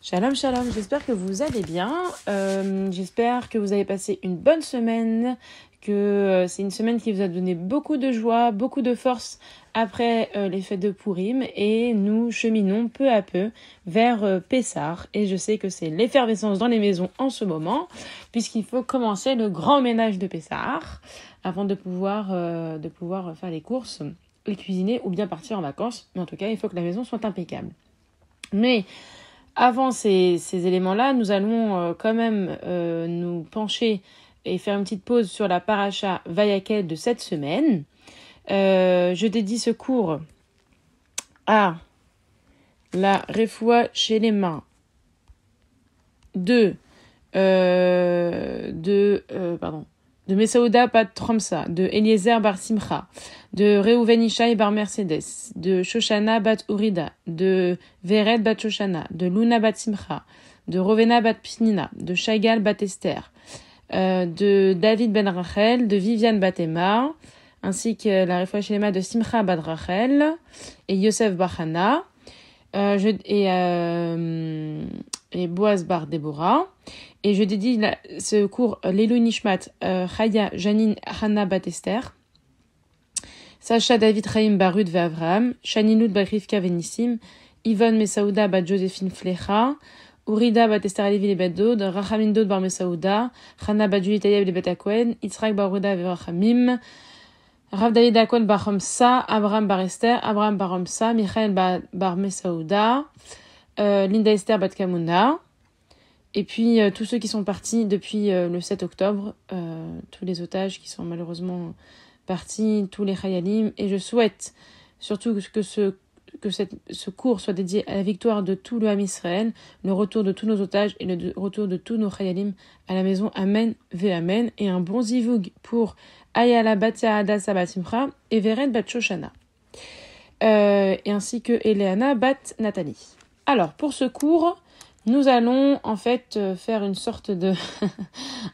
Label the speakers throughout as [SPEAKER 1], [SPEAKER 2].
[SPEAKER 1] Shalom, shalom, j'espère que vous allez bien, j'espère que vous avez passé une bonne semaine, que c'est une semaine qui vous a donné beaucoup de joie, beaucoup de force après les fêtes de Pourim et nous cheminons peu à peu vers Pessah et je sais que c'est l'effervescence dans les maisons en ce moment puisqu'il faut commencer le grand ménage de Pessah avant de pouvoir faire les courses, les cuisiner ou bien partir en vacances, mais en tout cas il faut que la maison soit impeccable. Mais avant ces éléments-là, nous allons quand même nous pencher et faire une petite pause sur la paracha Vayakel de cette semaine. Je dédie ce cours à la Refoua Shelema de Mesaouda bat Tromsa, de Eliezer bar Simcha, de Reuven Ishaï bar Mercedes, de Shoshana bat Urida, de Vered bat Shoshana, de Luna bat Simcha, de Rovena bat Pnina, de Shagal bat Esther, de David ben Rachel, de Viviane bat Emma, ainsi que la Refoua Shelema de Simcha bat Rachel et Yosef bar Hana, et Boaz bar Déborah. Et je dédie ce cours Lelou Nishmat, Chaya, Janine, Hana bat Esther, Sacha, David, Chaim, Barud, Avraham, Shaninud, Rivka, Venissim, Yvonne, Mesaouda, bat Joséphine, Flecha, Urida, bat Esther, Alevi, les Dod, Rachamin, Dod, bar Mesaouda, Hana, bat Julie, Tayev, les Bet Akwen, Yitzhak, bar Urida, Verachamim, Rav David Akwen, bar Homsa, Abraham, bar Esther, Abraham, bar Homsa, Michael, bar Mesaouda, Linda, Esther, bat Kamuna. Et puis, tous ceux qui sont partis depuis le 7 octobre, tous les otages qui sont malheureusement partis, tous les Chayalim. Et je souhaite surtout que ce cours soit dédié à la victoire de tout le Ham Israël, le retour de tous nos otages et le retour de tous nos Chayalim à la maison. Amen, ve Amen. Et un bon zivoug pour Ayala bat Hadassah bat Simcha et Vered bat Shoshana. Et ainsi que Eleana bat Nathalie. Alors, pour ce cours, nous allons en fait faire une sorte de...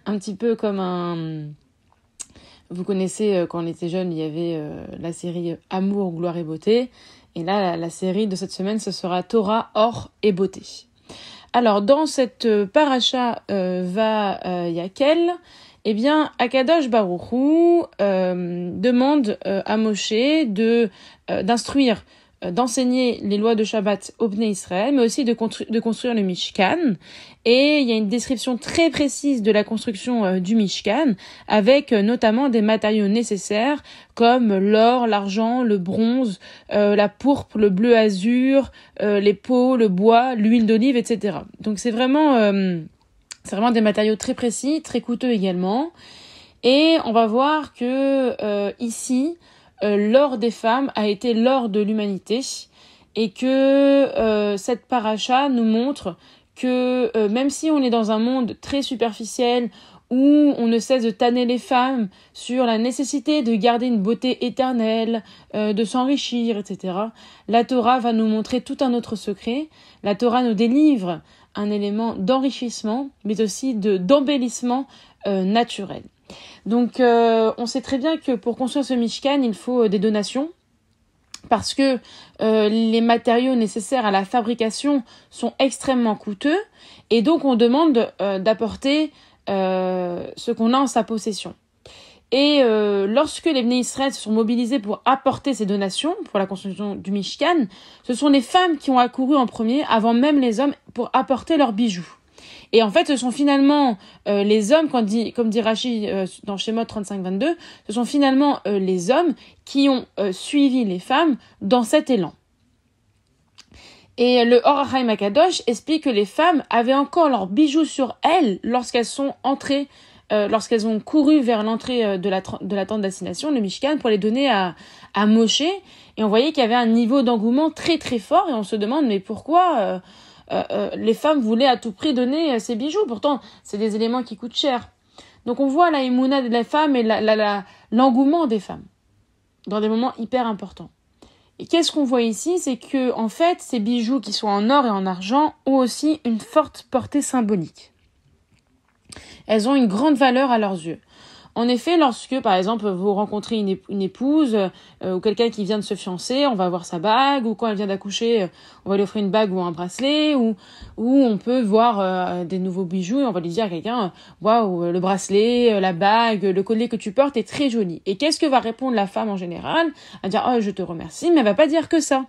[SPEAKER 1] un petit peu comme un... Vous connaissez, quand on était jeune, il y avait la série Amour, Gloire et Beauté. Et là, la série de cette semaine, ce sera Torah, Or et Beauté. Alors, dans cette paracha Vayakel, eh bien, Akadosh Baruch Hu demande à Moshe d'instruire, d'enseigner les lois de Shabbat au Bnei Israël, mais aussi de construire le Mishkan. Et il y a une description très précise de la construction du Mishkan, avec notamment des matériaux nécessaires comme l'or, l'argent, le bronze, la pourpre, le bleu azur, les peaux, le bois, l'huile d'olive, etc. Donc c'est vraiment des matériaux très précis, très coûteux également. Et on va voir que ici, l'or des femmes a été l'or de l'humanité et que cette paracha nous montre que même si on est dans un monde très superficiel où on ne cesse de tanner les femmes sur la nécessité de garder une beauté éternelle, de s'enrichir, etc., la Torah va nous montrer tout un autre secret. La Torah nous délivre un élément d'enrichissement, mais aussi d'embellissement naturel. Donc, on sait très bien que pour construire ce Mishkan, il faut des donations, parce que les matériaux nécessaires à la fabrication sont extrêmement coûteux, et donc on demande d'apporter ce qu'on a en sa possession. Et lorsque les Bnei Israël se sont mobilisés pour apporter ces donations pour la construction du Mishkan, ce sont les femmes qui ont accouru en premier, avant même les hommes, pour apporter leurs bijoux. Et en fait, ce sont finalement les hommes, comme dit Rashi dans Shemot 35-22, ce sont finalement les hommes qui ont suivi les femmes dans cet élan. Et le Or HaChaim Akadosh explique que les femmes avaient encore leurs bijoux sur elles lorsqu'elles sont entrées, lorsqu'elles ont couru vers l'entrée de la tente d'assignation, le Mishkan, pour les donner à Moshe. Et on voyait qu'il y avait un niveau d'engouement très très fort, et on se demande mais pourquoi les femmes voulaient à tout prix donner ces bijoux. Pourtant, c'est des éléments qui coûtent cher. Donc on voit la émouna de la femme et l'engouement des femmes dans des moments hyper importants. Et qu'est-ce qu'on voit ici? C'est que, en fait, ces bijoux qui sont en or et en argent ont aussi une forte portée symbolique. Elles ont une grande valeur à leurs yeux. En effet, lorsque, par exemple, vous rencontrez une épouse ou quelqu'un qui vient de se fiancer, on va voir sa bague, ou quand elle vient d'accoucher, on va lui offrir une bague ou un bracelet, ou on peut voir des nouveaux bijoux et on va lui dire à quelqu'un, waouh, le bracelet, la bague, le collier que tu portes est très joli. Et qu'est-ce que va répondre la femme en général? Elle va dire, oh, je te remercie, mais elle va pas dire que ça.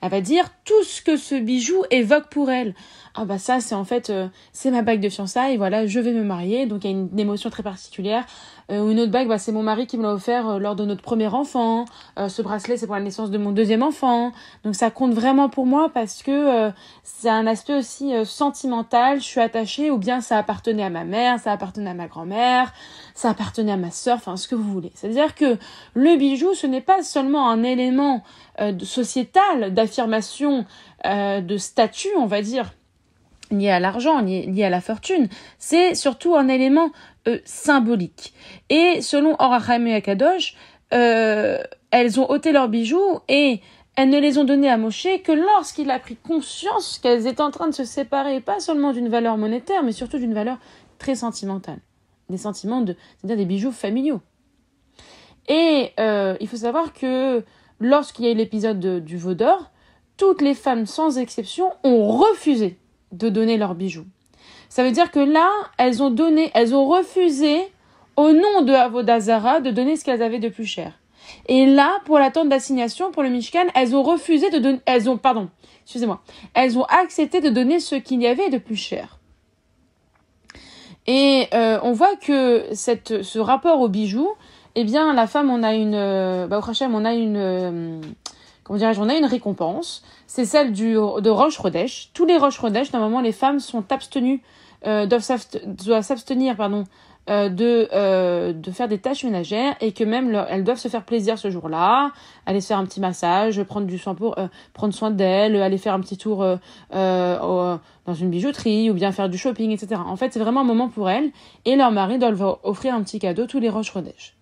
[SPEAKER 1] Elle va dire tout ce que ce bijou évoque pour elle. Ah bah ça, c'est en fait, c'est ma bague de fiançailles, voilà, je vais me marier, donc il y a une émotion très particulière. Une autre bague, bah, c'est mon mari qui me l'a offert lors de notre premier enfant. Ce bracelet, c'est pour la naissance de mon deuxième enfant. Donc ça compte vraiment pour moi parce que c'est un aspect aussi sentimental. Je suis attachée, ou bien ça appartenait à ma mère, ça appartenait à ma grand-mère, ça appartenait à ma sœur, enfin ce que vous voulez. C'est-à-dire que le bijou, ce n'est pas seulement un élément sociétal, d'affirmation, de statut, on va dire, lié à l'argent, lié à la fortune, c'est surtout un élément symbolique. Et selon Or HaChaim et Akadosh, elles ont ôté leurs bijoux et elles ne les ont donnés à Moshe que lorsqu'il a pris conscience qu'elles étaient en train de se séparer, pas seulement d'une valeur monétaire, mais surtout d'une valeur très sentimentale. Des sentiments c'est-à-dire des bijoux familiaux. Et il faut savoir que lorsqu'il y a eu l'épisode du veau d'or, toutes les femmes, sans exception, ont refusé de donner leurs bijoux. Ça veut dire que là, elles ont refusé, au nom de Avodah Zarah, de donner ce qu'elles avaient de plus cher. Et là, pour la tente d'assignation, pour le Mishkan, elles ont refusé de donner, elles ont accepté de donner ce qu'il y avait de plus cher. Et on voit que ce rapport aux bijoux, eh bien, la femme, on a une récompense. C'est celle de Rosh Chodesh. Tous les Rosh Chodesh, normalement, les femmes sont abstenues, doivent s'abstenir, de faire des tâches ménagères et que même elles doivent se faire plaisir ce jour-là, aller se faire un petit massage, prendre soin d'elles, aller faire un petit tour dans une bijouterie ou bien faire du shopping, etc. En fait, c'est vraiment un moment pour elles et leur mari doit leur offrir un petit cadeau tous les Rosh Chodesh.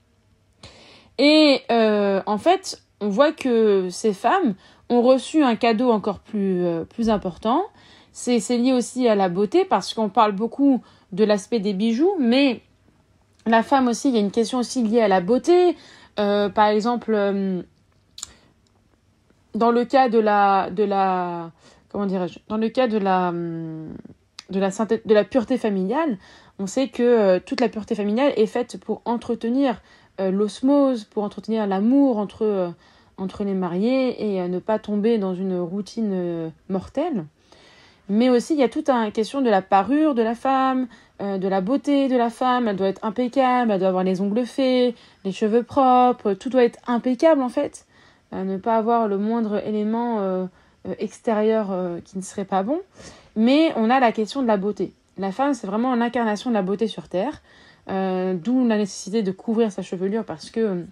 [SPEAKER 1] Et en fait, on voit que ces femmes ont reçu un cadeau encore plus important. C'est lié aussi à la beauté parce qu'on parle beaucoup de l'aspect des bijoux, mais la femme aussi, il y a une question aussi liée à la beauté. Par exemple, dans le cas de la pureté familiale, on sait que toute la pureté familiale est faite pour entretenir l'osmose, pour entretenir l'amour entre les mariés et ne pas tomber dans une routine mortelle. Mais aussi, il y a toute une question de la parure de la femme, de la beauté de la femme. Elle doit être impeccable, elle doit avoir les ongles faits, les cheveux propres, tout doit être impeccable en fait. Ne pas avoir le moindre élément extérieur qui ne serait pas bon. Mais on a la question de la beauté. La femme, c'est vraiment l'incarnation de la beauté sur Terre, d'où la nécessité de couvrir sa chevelure parce que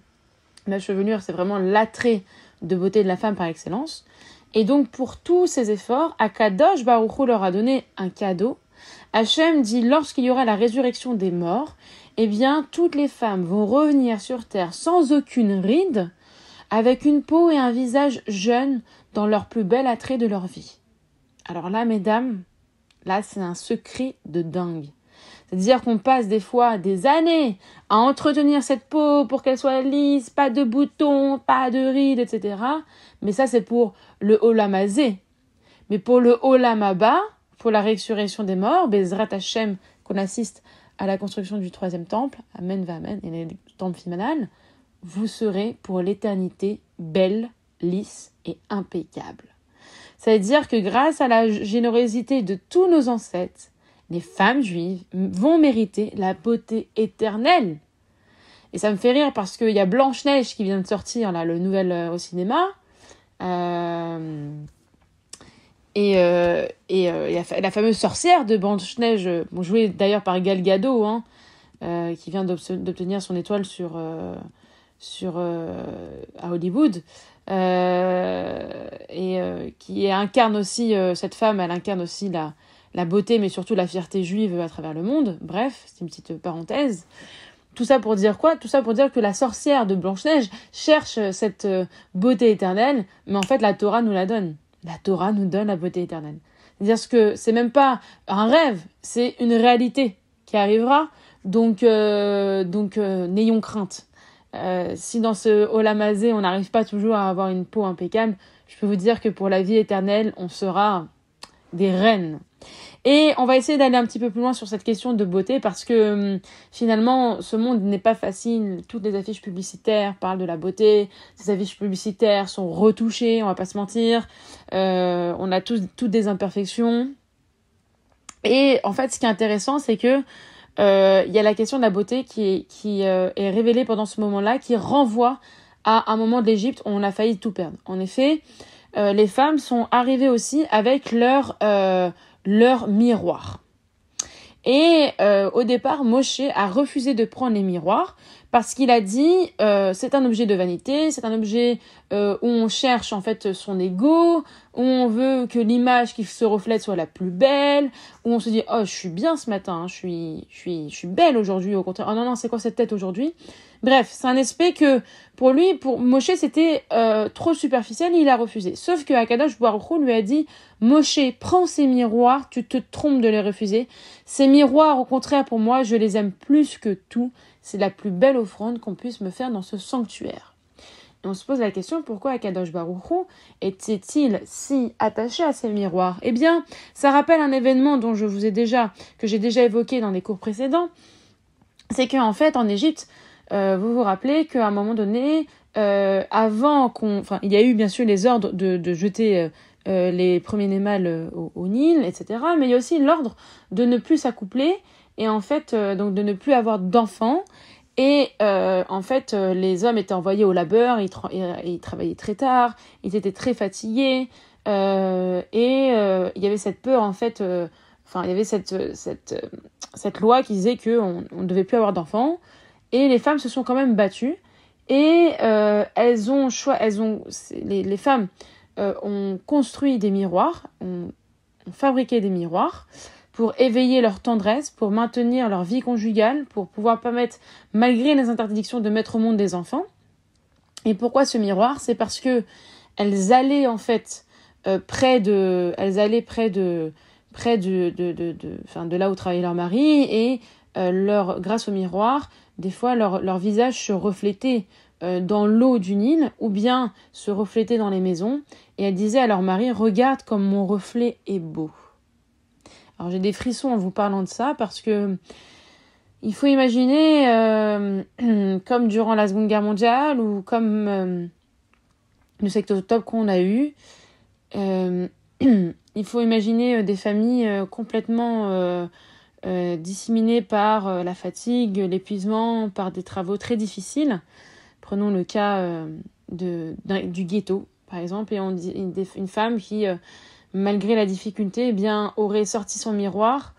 [SPEAKER 1] la chevelure, c'est vraiment l'attrait de beauté de la femme par excellence. Et donc, pour tous ces efforts, Akadosh Baruch Hu leur a donné un cadeau. Hachem dit, lorsqu'il y aura la résurrection des morts, eh bien, toutes les femmes vont revenir sur terre sans aucune ride, avec une peau et un visage jeunes dans leur plus bel attrait de leur vie. Alors là, mesdames, là, c'est un secret de dingue. C'est-à-dire qu'on passe des fois des années à entretenir cette peau pour qu'elle soit lisse, pas de boutons, pas de rides, etc. Mais ça, c'est pour le Olam Hazé. Mais pour le Olam Haba, pour la résurrection des morts, Bezrat Hashem, qu'on assiste à la construction du 3e temple, Amen va Amen, et le temple final, vous serez pour l'éternité belle, lisse et impeccable. Ça veut dire que grâce à la générosité de tous nos ancêtres, les femmes juives vont mériter la beauté éternelle. Et ça me fait rire parce qu'il y a Blanche-Neige qui vient de sortir, là, le nouvel au cinéma. Et la fameuse sorcière de Blanche-Neige, jouée d'ailleurs par Gal Gadot, qui vient d'obtenir son étoile à Hollywood. Qui incarne aussi, cette femme, elle incarne aussi la beauté, mais surtout la fierté juive à travers le monde. Bref, c'est une petite parenthèse. Tout ça pour dire quoi ? Tout ça pour dire que la sorcière de Blanche-Neige cherche cette beauté éternelle, mais en fait, la Torah nous la donne. La Torah nous donne la beauté éternelle. C'est-à-dire que c'est même pas un rêve, c'est une réalité qui arrivera Donc, n'ayons crainte. Si dans ce Olam Hazé, on n'arrive pas toujours à avoir une peau impeccable, je peux vous dire que pour la vie éternelle, on sera des reines. Et on va essayer d'aller un petit peu plus loin sur cette question de beauté parce que finalement, ce monde n'est pas facile. Toutes les affiches publicitaires parlent de la beauté. Ces affiches publicitaires sont retouchées, on va pas se mentir. On a toutes des imperfections. Et en fait, ce qui est intéressant, c'est que il y a la question de la beauté qui est révélée pendant ce moment-là, qui renvoie à un moment de l'Égypte où on a failli tout perdre. En effet, les femmes sont arrivées aussi avec leur miroir. Et au départ, Moshe a refusé de prendre les miroirs parce qu'il a dit c'est un objet de vanité, c'est un objet où on cherche en fait son ego, où on veut que l'image qui se reflète soit la plus belle, où on se dit oh je suis bien ce matin, hein, je suis belle aujourd'hui, au contraire oh non c'est quoi cette tête aujourd'hui. Bref, c'est un aspect que pour Moshe c'était trop superficiel, il a refusé. Sauf que Akadosh Baruch Hu lui a dit Moshe, prends ces miroirs, tu te trompes de les refuser. Ces miroirs, au contraire, pour moi, je les aime plus que tout. C'est la plus belle offrande qu'on puisse me faire dans ce sanctuaire. Et on se pose la question, pourquoi Akadosh Baruch Hu était-il si attaché à ces miroirs? Eh bien, ça rappelle un événement que j'ai déjà évoqué dans des cours précédents. C'est qu'en fait, en Égypte, vous vous rappelez qu'à un moment donné, il y a eu bien sûr les ordres de jeter les premiers-nés mâles au Nil, etc. Mais il y a aussi l'ordre de ne plus s'accoupler et en fait donc de ne plus avoir d'enfants. Et en fait, les hommes étaient envoyés au labeur, ils travaillaient très tard, ils étaient très fatigués il y avait cette peur en fait. Il y avait cette loi qui disait qu'on ne devait plus avoir d'enfants. Et les femmes se sont quand même battues et les femmes ont construit des miroirs, ont fabriqué des miroirs pour éveiller leur tendresse, pour maintenir leur vie conjugale, pour pouvoir permettre, malgré les interdictions, de mettre au monde des enfants. Et pourquoi ce miroir? C'est parce que elles allaient en fait près de là où travaillait leur mari et grâce au miroir, des fois leur visage se reflétait dans l'eau du Nil ou bien se reflétait dans les maisons et elles disaient à leur mari regarde comme mon reflet est beau. Alors j'ai des frissons en vous parlant de ça parce que il faut imaginer comme durant la Seconde Guerre mondiale ou comme le 7 octobre qu'on a eu, il faut imaginer des familles complètement disséminées par la fatigue, l'épuisement, par des travaux très difficiles. Prenons le cas du ghetto, par exemple, et on dit une femme qui, malgré la difficulté, eh bien, aurait sorti son miroir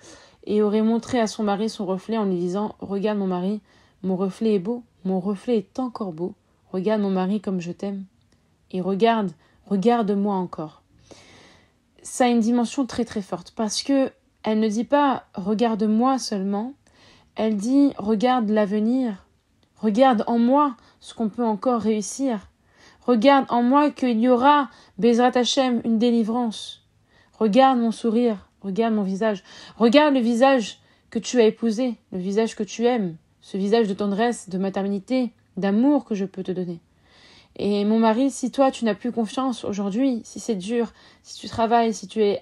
[SPEAKER 1] et aurait montré à son mari son reflet en lui disant « Regarde mon mari, mon reflet est beau, mon reflet est encore beau. Regarde mon mari comme je t'aime. Et regarde-moi encore. » Ça a une dimension très très forte parce que elle ne dit pas « Regarde-moi seulement », elle dit « Regarde l'avenir, regarde en moi ce qu'on peut encore réussir. Regarde en moi qu'il y aura, Bezrat Hashem, une délivrance. Regarde mon sourire, regarde mon visage. Regarde le visage que tu as épousé, le visage que tu aimes, ce visage de tendresse, de maternité, d'amour que je peux te donner. Et mon mari, si toi tu n'as plus confiance aujourd'hui, si c'est dur, si tu travailles, si tu es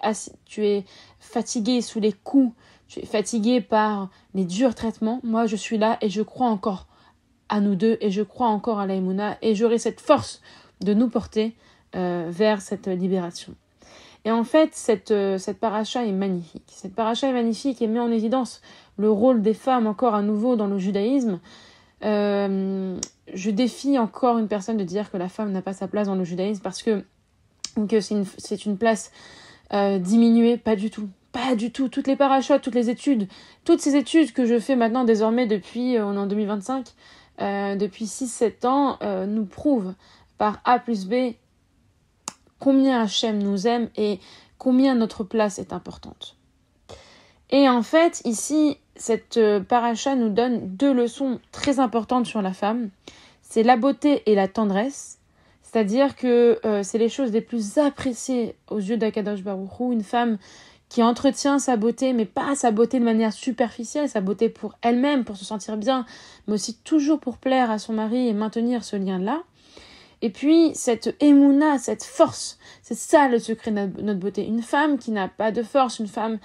[SPEAKER 1] fatigué sous les coups, tu es fatigué par les durs traitements, moi je suis là et je crois encore à nous deux et je crois encore à la Emouna et j'aurai cette force de nous porter vers cette libération. Et en fait, cette paracha est magnifique. Cette paracha est magnifique et met en évidence le rôle des femmes encore à nouveau dans le judaïsme. Je défie encore une personne de dire que la femme n'a pas sa place dans le judaïsme parce que c'est une place diminuée, pas du tout. Pas du tout. Toutes les parachutes, toutes ces études que je fais maintenant désormais depuis, on est en 2025, depuis 6-7 ans, nous prouvent par A plus B combien Hachem nous aime et combien notre place est importante. Et en fait, ici, cette paracha nous donne deux leçons très importantes sur la femme. C'est la beauté et la tendresse. C'est-à-dire que c'est les choses les plus appréciées aux yeux d'Akadosh Baruch Hu. Une femme qui entretient sa beauté, mais pas sa beauté de manière superficielle, sa beauté pour elle-même, pour se sentir bien, mais aussi toujours pour plaire à son mari et maintenir ce lien-là. Et puis, cette émouna, cette force, c'est ça le secret de notre beauté. Une femme qui n'a pas de force, une femme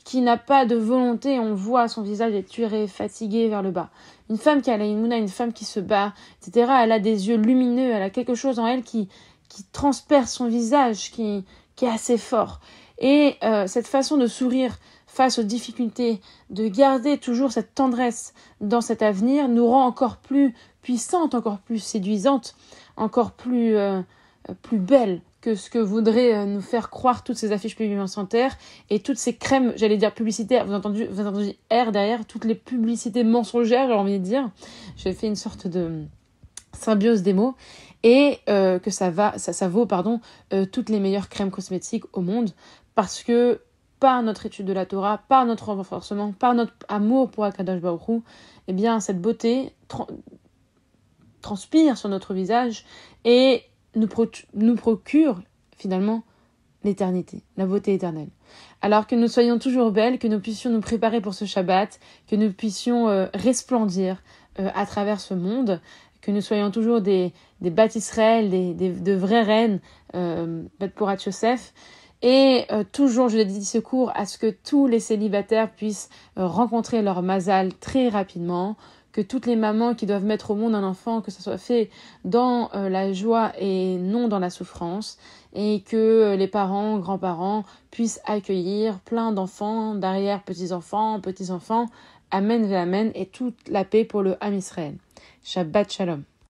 [SPEAKER 1] qui n'a pas de volonté, on voit son visage est tué, fatigué vers le bas. Une femme qui a la émouna, une femme qui se bat, etc., elle a des yeux lumineux, elle a quelque chose en elle qui transperce son visage, qui est assez fort. Et cette façon de sourire face aux difficultés, de garder toujours cette tendresse dans cet avenir, nous rend encore plus puissante, encore plus séduisante, encore plus belle que ce que voudraient nous faire croire toutes ces affiches publicitaires et toutes ces crèmes, j'allais dire publicitaires, vous entendez R derrière, toutes les publicités mensongères, j'ai envie de dire. J'ai fait une sorte de symbiose des mots. Et que ça vaut toutes les meilleures crèmes cosmétiques au monde, parce que par notre étude de la Torah, par notre renforcement, par notre amour pour Akadosh Baruch Hu, eh bien cette beauté transpire sur notre visage et nous procure finalement l'éternité, la beauté éternelle. Alors que nous soyons toujours belles, que nous puissions nous préparer pour ce Shabbat, que nous puissions resplendir à travers ce monde, que nous soyons toujours des Bat Israël, de vraies reines, Bat Porat Yosef, et toujours, je dédie ce cours à ce que tous les célibataires puissent rencontrer leur mazal très rapidement, que toutes les mamans qui doivent mettre au monde un enfant, que ce soit fait dans la joie et non dans la souffrance, et que les parents, grands-parents puissent accueillir plein d'enfants, d'arrière petits-enfants, Amen ve Amen, et toute la paix pour le Ham Israël. Shabbat Shalom.